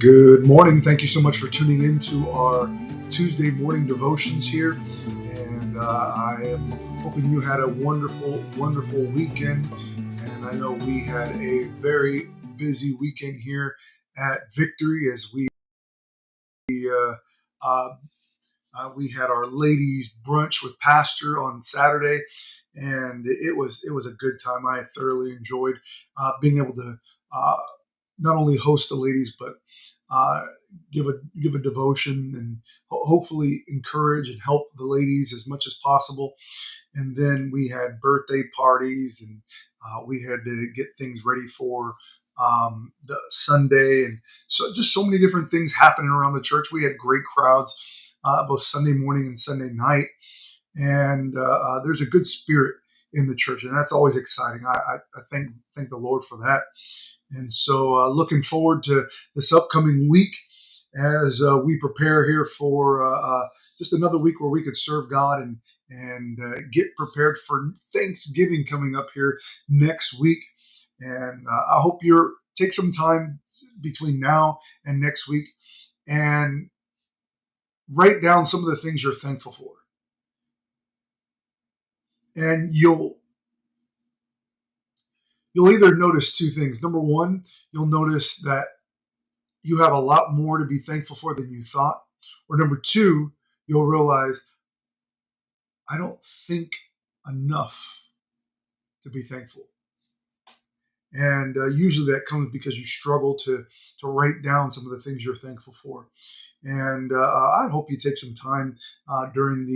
Good morning. Thank you so much for tuning in to our Tuesday morning devotions here. And I am hoping you had a wonderful, wonderful weekend. And I know we had a very busy weekend here at Victory as uh, uh, we had our ladies brunch with Pastor on Saturday, and it was a good time. I thoroughly enjoyed being able to uh, not only host the ladies, but uh, give a devotion and hopefully encourage and help the ladies as much as possible. And then we had birthday parties, and we had to get things ready for the Sunday, and so just so many different things happening around the church. We had great crowds both Sunday morning and Sunday night, and there's a good spirit in the church, and that's always exciting. I thank the Lord for that. And so, looking forward to this upcoming week as we prepare here for just another week where we could serve God and get prepared for Thanksgiving coming up here next week. And I hope you're take some time between now and next week and write down some of the things you're thankful for. And you'll either notice two things. Number one, you'll notice that you have a lot more to be thankful for than you thought. Or number two, you'll realize I don't think enough to be thankful. And usually that comes because you struggle to write down some of the things you're thankful for. And I hope you take some time during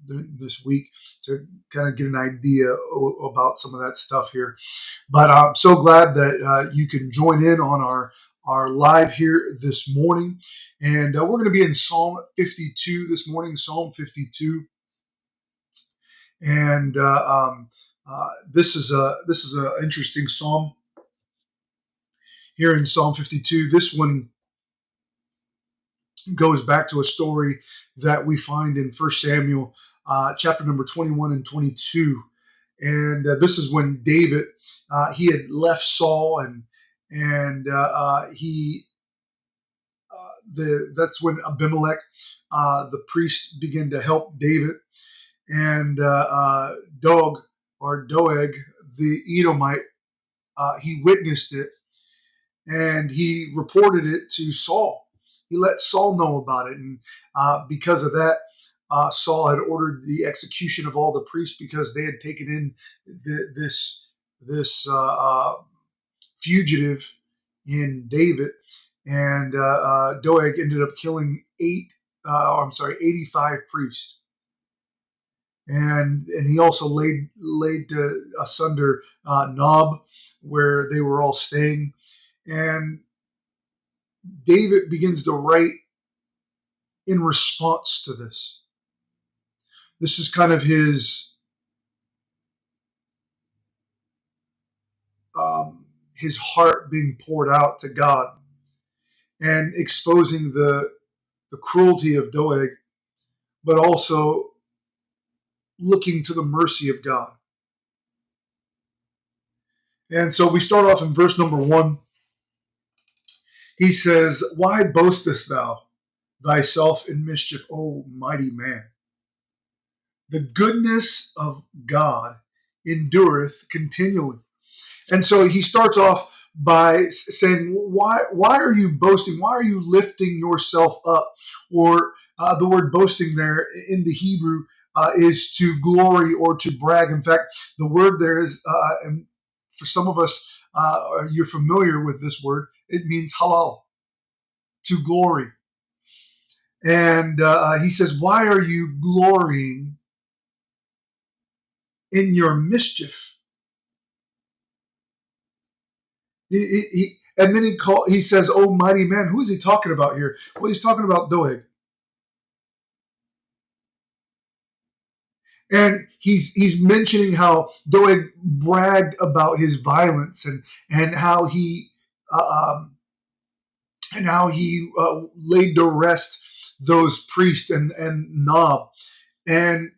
this week to kind of get an idea about some of that stuff here. But I'm so glad that you can join in on our live here this morning. And we're going to be in Psalm 52 this morning, Psalm 52. And this is an interesting psalm here in Psalm 52. This one goes back to a story that we find in 1 Samuel chapter number 21 and 22. And this is when David, he had left Saul, and that's when Abimelech, the priest, began to help David, and Doeg, the Edomite, he witnessed it, and he reported it to Saul. He let Saul know about it, and because of that, Saul had ordered the execution of all the priests because they had taken in this fugitive in David, and Doeg ended up killing 85 priests, and he also laid asunder Nob, where they were all staying, and David begins to write in response to this. This is kind of his heart being poured out to God and exposing the cruelty of Doeg, but also looking to the mercy of God. And so we start off in verse number 1. He says, "Why boastest thou thyself in mischief, O mighty man? The goodness of God endureth continually." And so he starts off by saying, why are you boasting? Why are you lifting yourself up? Or the word boasting there in the Hebrew is to glory or to brag. In fact, the word there is, and for some of us, you're familiar with this word, it means halal, to glory. And he says, why are you glorying in your mischief? And then he says, "Oh mighty man." Who is he talking about here? Well, he's talking about Doeg, and he's mentioning how Doeg bragged about his violence and how he laid to rest those priests and Nob. And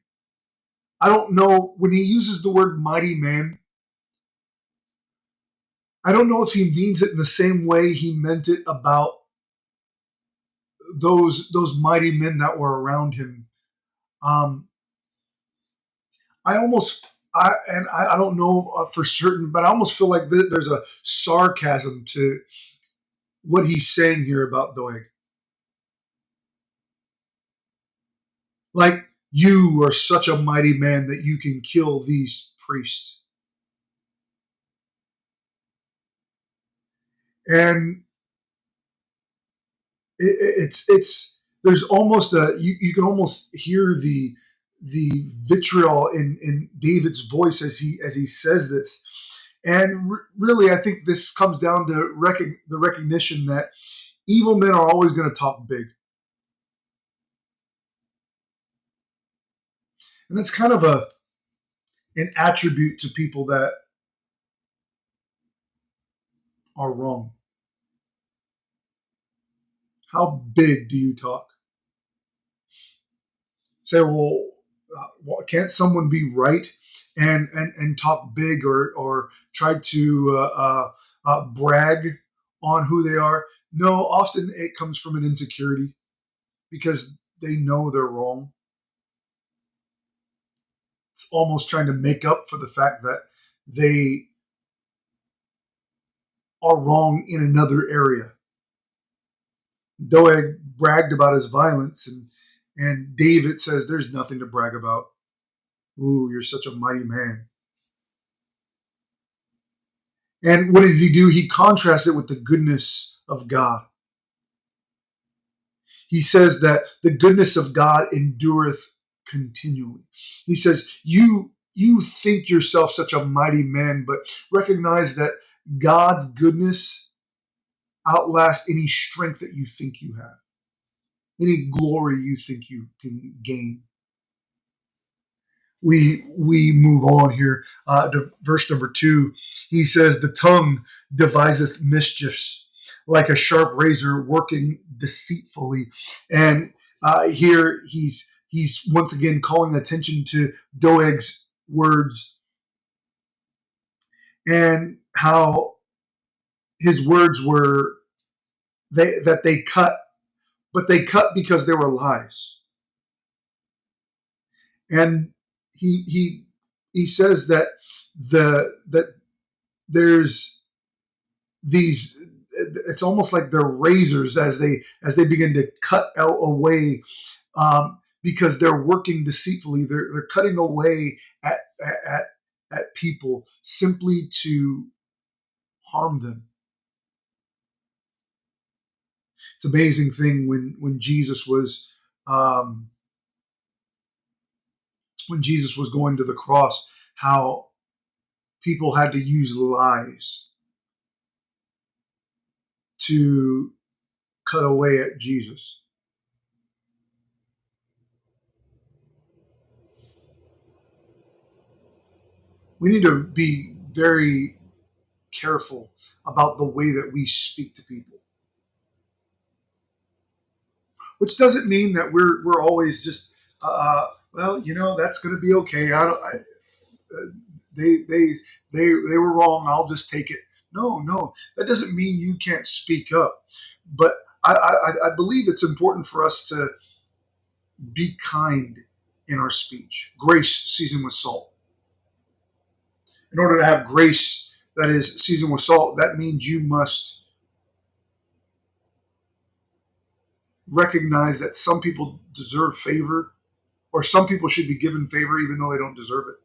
I don't know, when he uses the word mighty man, I don't know if he means it in the same way he meant it about those mighty men that were around him. Um, I almost I don't know for certain, but I almost feel like there's a sarcasm to what he's saying here about Doeg. Like, you are such a mighty man that you can kill these priests. And it's there's almost you can almost hear the vitriol in David's voice as he says this. And really, I think this comes down to the recognition that evil men are always going to talk big. And that's kind of an attribute to people that are wrong. How big do you talk? Say, can't someone be right and talk big or try to brag on who they are? No, often it comes from an insecurity because they know they're wrong. It's almost trying to make up for the fact that they are wrong in another area. Doeg bragged about his violence, and David says there's nothing to brag about. Ooh, you're such a mighty man. And what does he do? He contrasts it with the goodness of God. He says that the goodness of God endureth continually. He says, you think yourself such a mighty man, but recognize that God's goodness outlasts any strength that you think you have, any glory you think you can gain. We move on here to verse number 2. He says, the tongue deviseth mischiefs, like a sharp razor working deceitfully. And here he's once again calling attention to Doeg's words and how his words were that they cut, but they cut because they were lies. And he says that that there's these, it's almost like they're razors as they begin to cut away, because they're working deceitfully. They're cutting away at people simply to harm them. It's an amazing thing when Jesus was going to the cross, how people had to use lies to cut away at Jesus. We need to be very careful about the way that we speak to people. Which doesn't mean that we're always just well, that's going to be okay. They they they were wrong. I'll just take it. No, that doesn't mean you can't speak up. But I believe it's important for us to be kind in our speech. Grace seasoned with salt. In order to have grace that is seasoned with salt, that means you must recognize that some people deserve favor, or some people should be given favor even though they don't deserve it.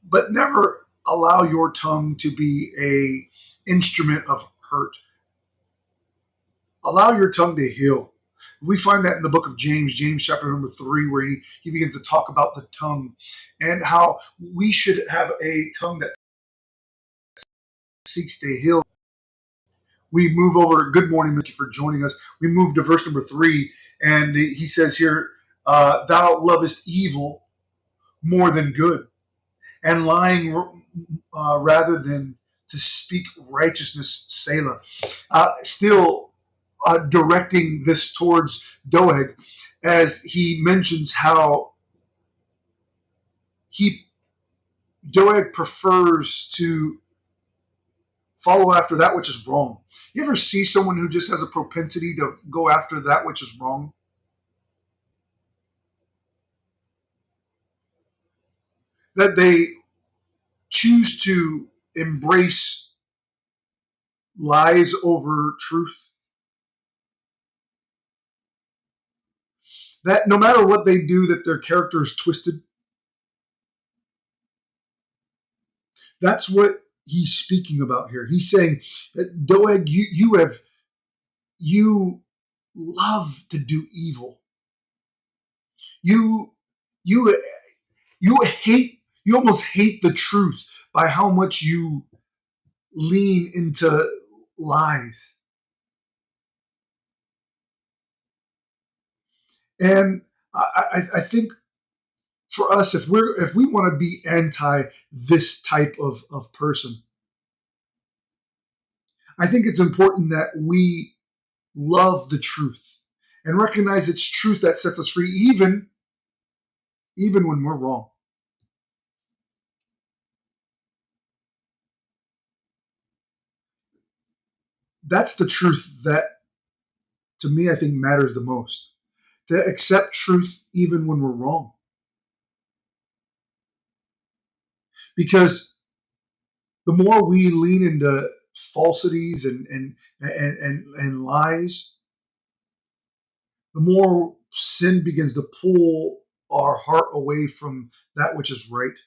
But never allow your tongue to be a instrument of hurt. Allow your tongue to heal. We find that in the book of James chapter number 3, where he begins to talk about the tongue and how we should have a tongue that seeks to heal. We move over. Good morning. Thank you for joining us. We move to verse number 3, and he says here, thou lovest evil more than good, and lying rather than to speak righteousness, Selah. Still directing this towards Doeg, as he mentions how he Doeg prefers to follow after that which is wrong. You ever see someone who just has a propensity to go after that which is wrong? That they choose to embrace lies over truth? That no matter what they do, that their character is twisted? That's what he's speaking about here. He's saying that Doeg, you love to do evil. You you you almost hate the truth by how much you lean into lies. And I think for us, if we want to be anti this type of person, I think it's important that we love the truth and recognize it's truth that sets us free, even when we're wrong. That's the truth that, to me, I think matters the most. To accept truth even when we're wrong, because the more we lean into falsities and lies, the more sin begins to pull our heart away from that which is right.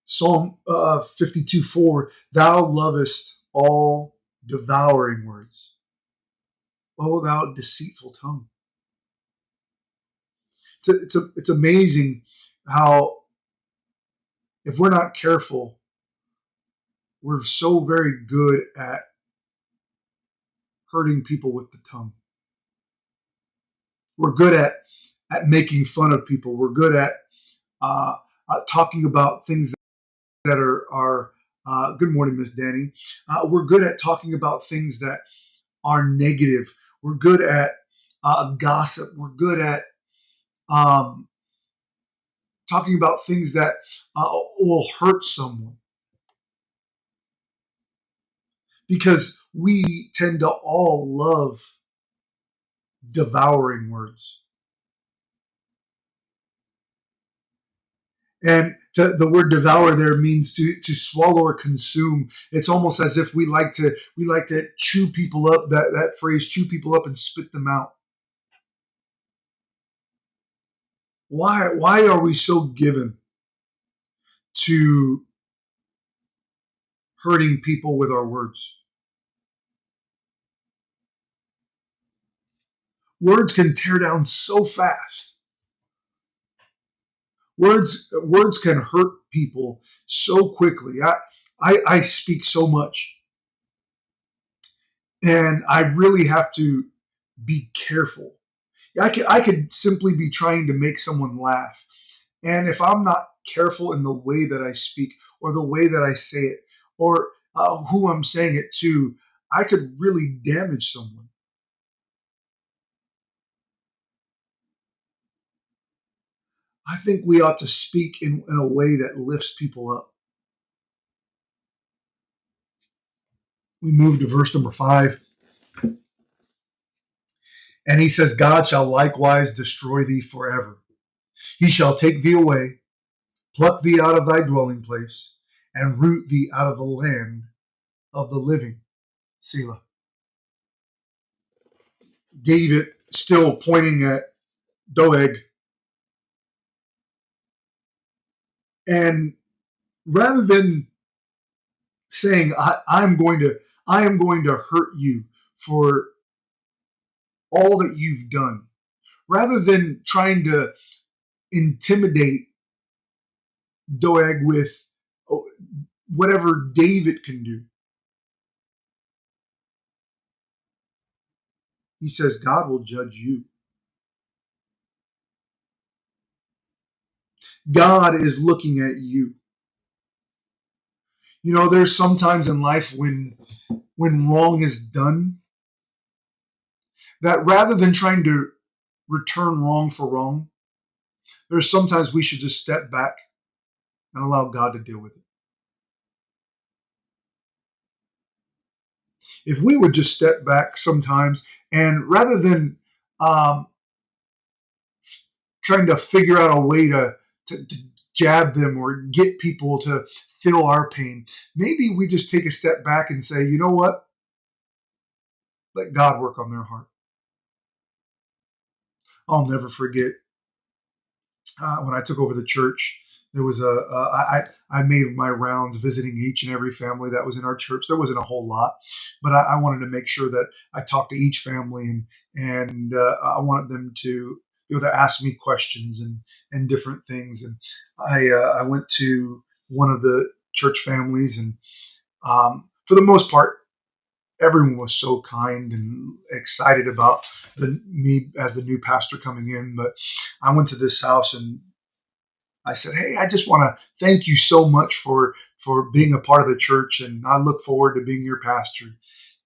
Psalm 52:4, thou lovest all devouring words. O thou deceitful tongue. It's amazing how, if we're not careful, we're so very good at hurting people with the tongue. We're good at making fun of people. We're good at talking about things that are good morning, Miss Danny. We're good at talking about things that are negative. We're good at gossip. We're good at um, talking about things that will hurt someone, because we tend to all love devouring words. And the word devour there means to swallow or consume. It's almost as if we like to chew people up. That phrase, chew people up and spit them out. Why are we so given to hurting people with our words? Words can tear down so fast. Words can hurt people so quickly. I speak so much, and I really have to be careful. I could simply be trying to make someone laugh, and if I'm not careful in the way that I speak or the way that I say it, or who I'm saying it to, I could really damage someone. I think we ought to speak in a way that lifts people up. We move to verse number 5. And he says, God shall likewise destroy thee forever. He shall take thee away, pluck thee out of thy dwelling place, and root thee out of the land of the living. Selah. David still pointing at Doeg. And rather than saying, I am going to hurt you for all that you've done, rather than trying to intimidate Doeg with whatever David can do, he says, God will judge you. God is looking at you. You know, there's sometimes in life when wrong is done, that rather than trying to return wrong for wrong, There's sometimes we should just step back and allow God to deal with it. If we would just step back sometimes and rather than um, trying to figure out a way to jab them or get people to feel our pain, maybe we just take a step back and say, you know what? Let God work on their heart. I'll never forget when I took over the church. There was I made my rounds visiting each and every family that was in our church. There wasn't a whole lot, but I wanted to make sure that I talked to each family and I wanted them to be able to ask me questions and different things. And I went to one of the church families, and for the most part, everyone was so kind and excited about me as the new pastor coming in. But I went to this house and I said, "Hey, I just want to thank you so much for being a part of the church, and I look forward to being your pastor."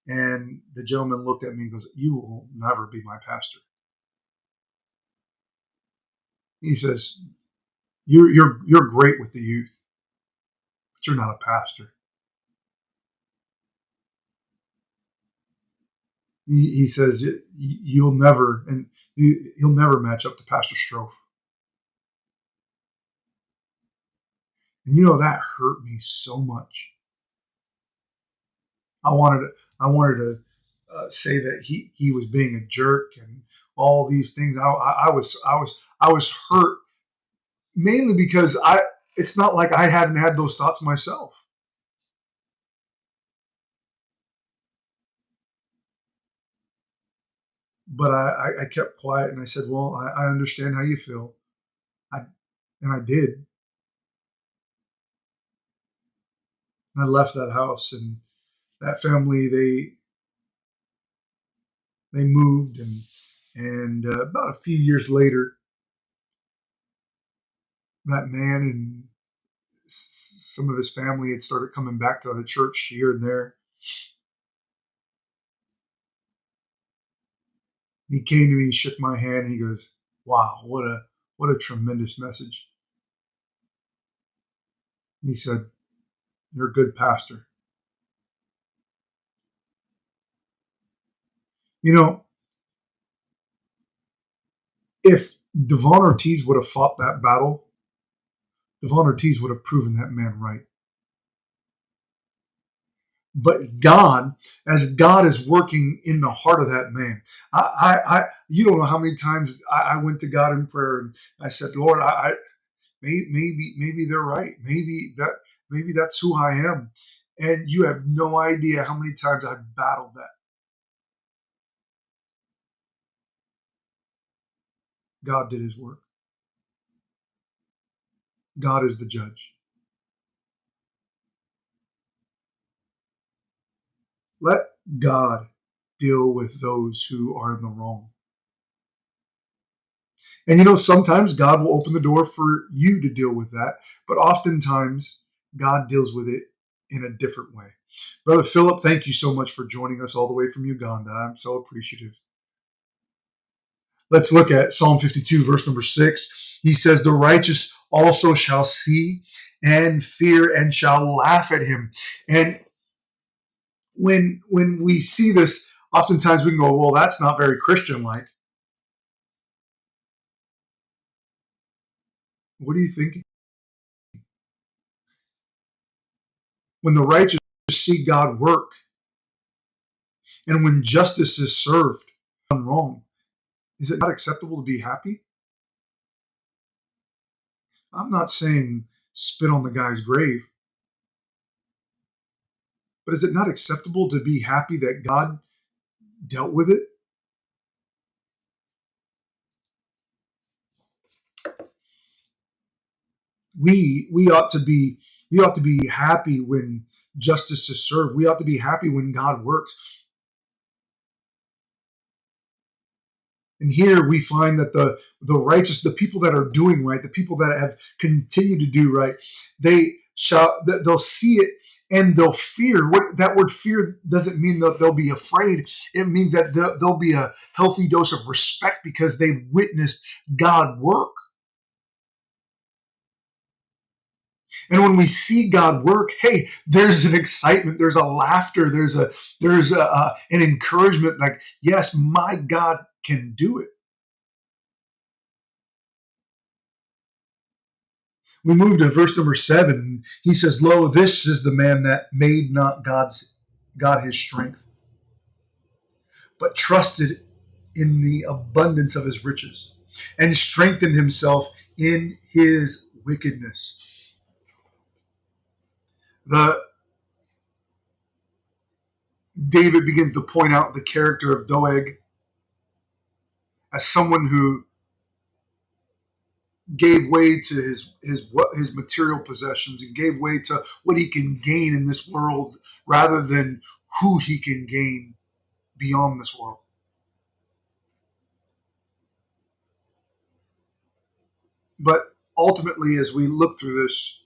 And the gentleman looked at me and goes, "You will never be my pastor." He says, "You're great with the youth, but you're not a pastor." He says, "You'll never and you'll never match up to Pastor Strofe." And that hurt me so much. I wanted to I wanted to say that he was being a jerk and all these things. I was hurt mainly because I it's not like I hadn't had those thoughts myself. But I kept quiet and I said, "Well, I understand how you feel." I and I did. And I left that house, and that family they moved, and about a few years later, that man and some of his family had started coming back to the church here and there. He came to me, he shook my hand, and he goes, "Wow, what a tremendous message." He said, "You're a good pastor." You know, if Devon Ortiz would have fought that battle, Devon Ortiz would have proven that man right. But God, as God is working in the heart of that man, you don't know how many times I went to God in prayer and I said, "Lord, maybe they're right. Maybe that's who I am." And you have no idea how many times I've battled that. God did His work. God is the judge. Let God deal with those who are in the wrong. And sometimes God will open the door for you to deal with that, but oftentimes God deals with it in a different way. Brother Philip, thank you so much for joining us all the way from Uganda. I'm so appreciative. Let's look at Psalm 52, verse number 6. He says, "The righteous also shall see and fear and shall laugh at him." And when we see this, oftentimes we can go, "Well, that's not very Christian-like." What are you thinking? When the righteous see God work, and when justice is served, done wrong, is it not acceptable to be happy? I'm not saying spit on the guy's grave, but is it not acceptable to be happy that God dealt with it? We ought to be happy when justice is served. We ought to be happy when God works. And here we find that the righteous, the people that are doing right, the people that have continued to do right, they'll see it and they'll fear. What that word fear doesn't mean that they'll be afraid. It means that there'll be a healthy dose of respect because they've witnessed God work. And when we see God work, hey, there's an excitement, there's a laughter, there's an encouragement. Like, yes, my God can do it. We move to verse number 7. He says, "Lo, this is the man that made not God his strength, but trusted in the abundance of his riches, and strengthened himself in his wickedness." The David begins to point out the character of Doeg as someone who gave way to his material possessions and gave way to what he can gain in this world rather than who he can gain beyond this world. But ultimately, as we look through this,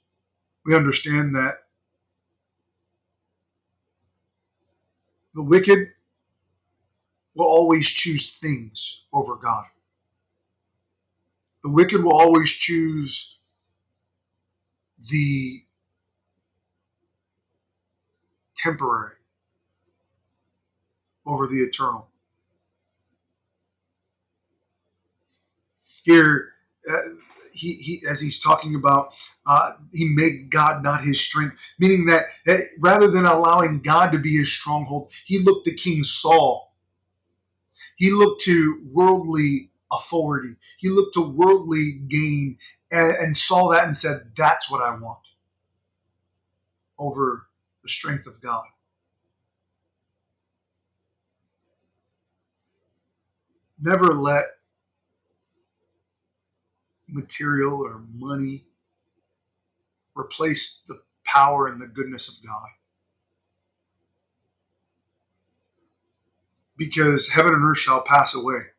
we understand that the wicked will always choose things over God. The wicked will always choose the temporary over the eternal. Here, uh, he as he's talking about, he made God not his strength, meaning that rather than allowing God to be his stronghold, he looked to King Saul. He looked to worldly authority. He looked to worldly gain and saw that and said, "That's what I want," over the strength of God. Never let material or money replace the power and the goodness of God. Because heaven and earth shall pass away.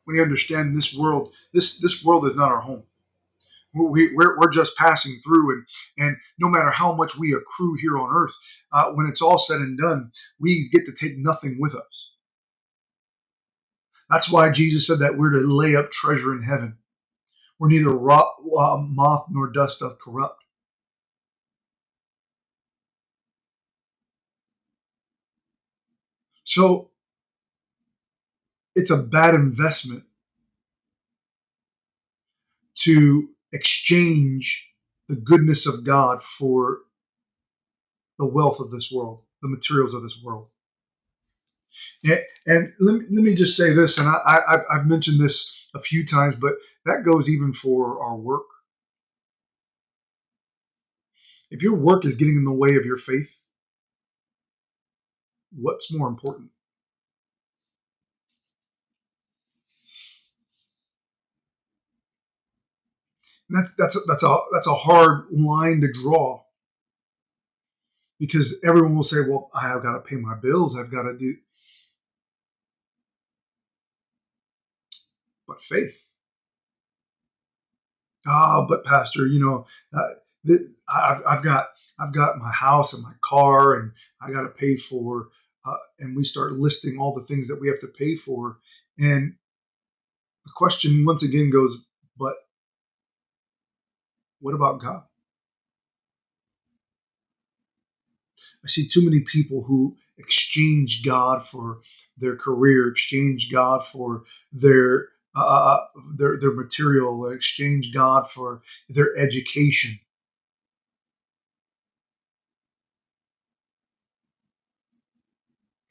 We understand this world. This world is not our home. We're just passing through, and no matter how much we accrue here on earth, when it's all said and done, we get to take nothing with us. That's why Jesus said that we're to lay up treasure in heaven, where neither moth nor dust doth corrupt. So it's a bad investment to exchange the goodness of God for the wealth of this world, the materials of this world. Yeah, and let me just say this, and I've mentioned this a few times, but that goes even for our work. If your work is getting in the way of your faith, what's more important? And that's a hard line to draw because everyone will say, "Well, I have got to pay my bills. I've got to do," but faith. But pastor, I've got my house and my car, and I got to pay for. And we start listing all the things that we have to pay for, and the question once again goes, but what about God? I see too many people who exchange God for their career, exchange God for their their material, exchange God for their education,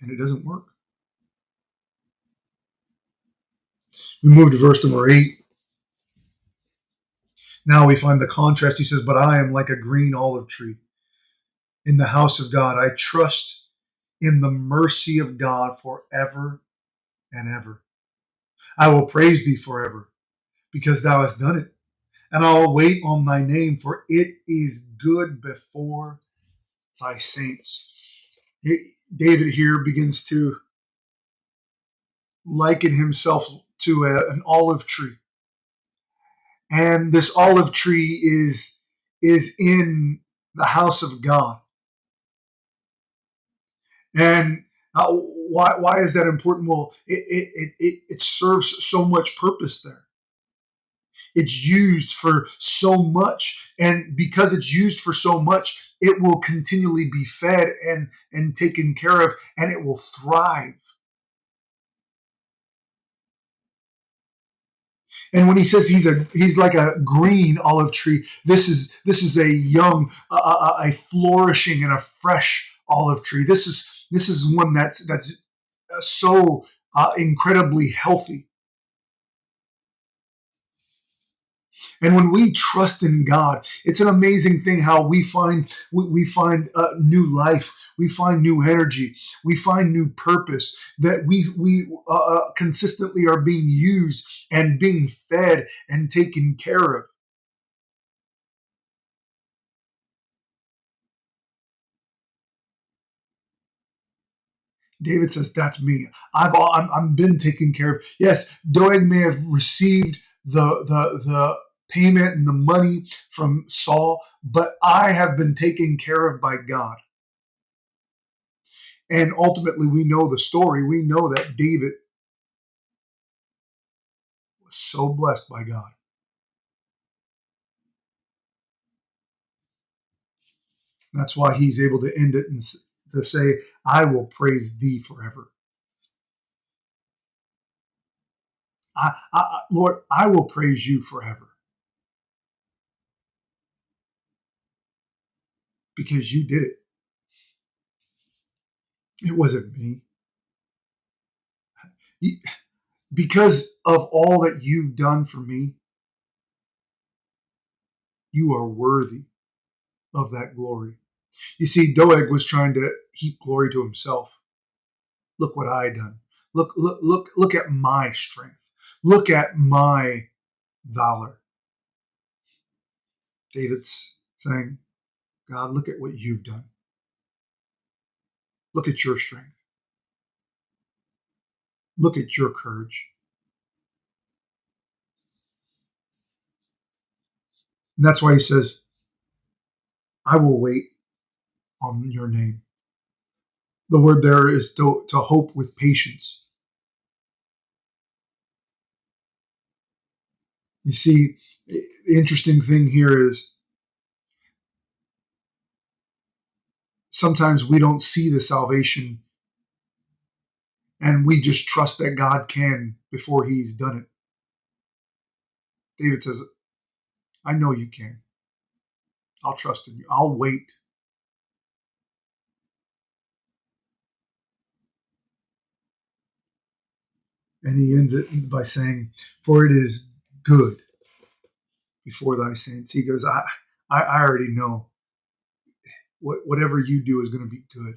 and it doesn't work. We move to verse number 8. Now we find the contrast. He says, "But I am like a green olive tree in the house of God. I trust in the mercy of God forever and ever. I will praise thee forever because thou hast done it. And I will wait on thy name, for it is good before thy saints." David here begins to liken himself to an olive tree. And this olive tree is in the house of God. And why is that important? Well, it serves so much purpose there. It's used for so much. And because it's used for so much, it will continually be fed and taken care of, and it will thrive. And when he says he's like a green olive tree, this is a young, a flourishing and a fresh olive tree. This is one that's so incredibly healthy. And when we trust in God, it's an amazing thing how we find new life, we find new energy, we find new purpose. That we consistently are being used and being fed and taken care of. David says, "That's me. I'm been taken care of." Yes, Doeg may have received the payment and the money from Saul, but I have been taken care of by God. And ultimately, we know the story. We know that David was so blessed by God. That's why he's able to end it and to say, "I will praise thee forever." Lord, I will praise you forever because you did it. It wasn't me. Because of all that you've done for me, you are worthy of that glory. You see, Doeg was trying to heap glory to himself. Look what I done. Look at my strength. Look at my valor. David's saying, God, look at what you've done. Look at your strength. Look at your courage. And that's why he says, I will wait on your name. The word there is to hope with patience. You see, the interesting thing here is sometimes we don't see the salvation and we just trust that God can before he's done it. David says, I know you can. I'll trust in you. I'll wait. And he ends it by saying, for it is good before thy saints. He goes, I already know whatever you do is going to be good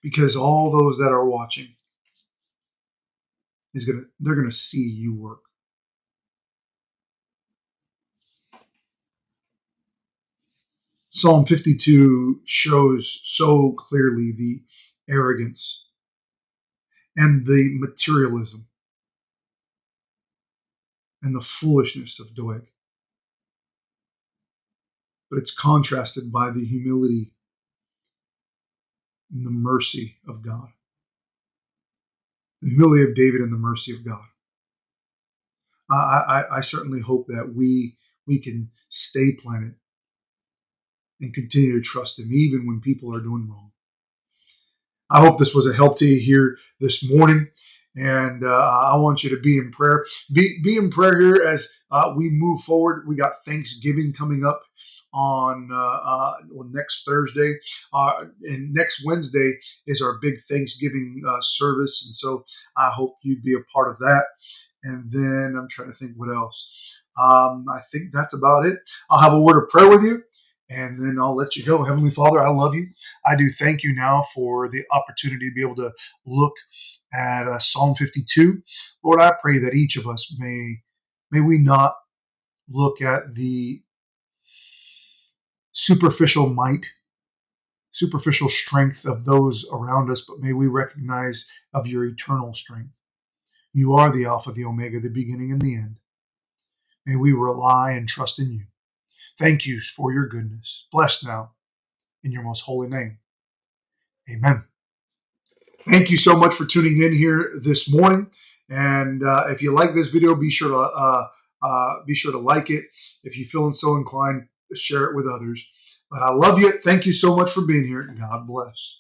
because all those that are watching they're going to see you work. Psalm 52 shows so clearly the arrogance and the materialism and the foolishness of Doeg. But it's contrasted by the humility and the mercy of God. The humility of David and the mercy of God. I certainly hope that we can stay planted and continue to trust him even when people are doing wrong. I hope this was a help to you here this morning. And I want you to be in prayer. Be in prayer here as we move forward. We got Thanksgiving coming up on next Thursday. And next Wednesday is our big Thanksgiving service. And so I hope you'd be a part of that. And then I'm trying to think what else. I think that's about it. I'll have a word of prayer with you. And then I'll let you go. Heavenly Father, I love you. I do thank you now for the opportunity to be able to look at Psalm 52. Lord, I pray that each of us may we not look at the superficial might, superficial strength of those around us, but may we recognize of your eternal strength. You are the Alpha, the Omega, the beginning and the end. May we rely and trust in you. Thank you for your goodness. Bless now in your most holy name. Amen. Thank you so much for tuning in here this morning. And if you like this video, be sure to like it. If you feel so inclined, share it with others. But I love you. Thank you so much for being here. God bless.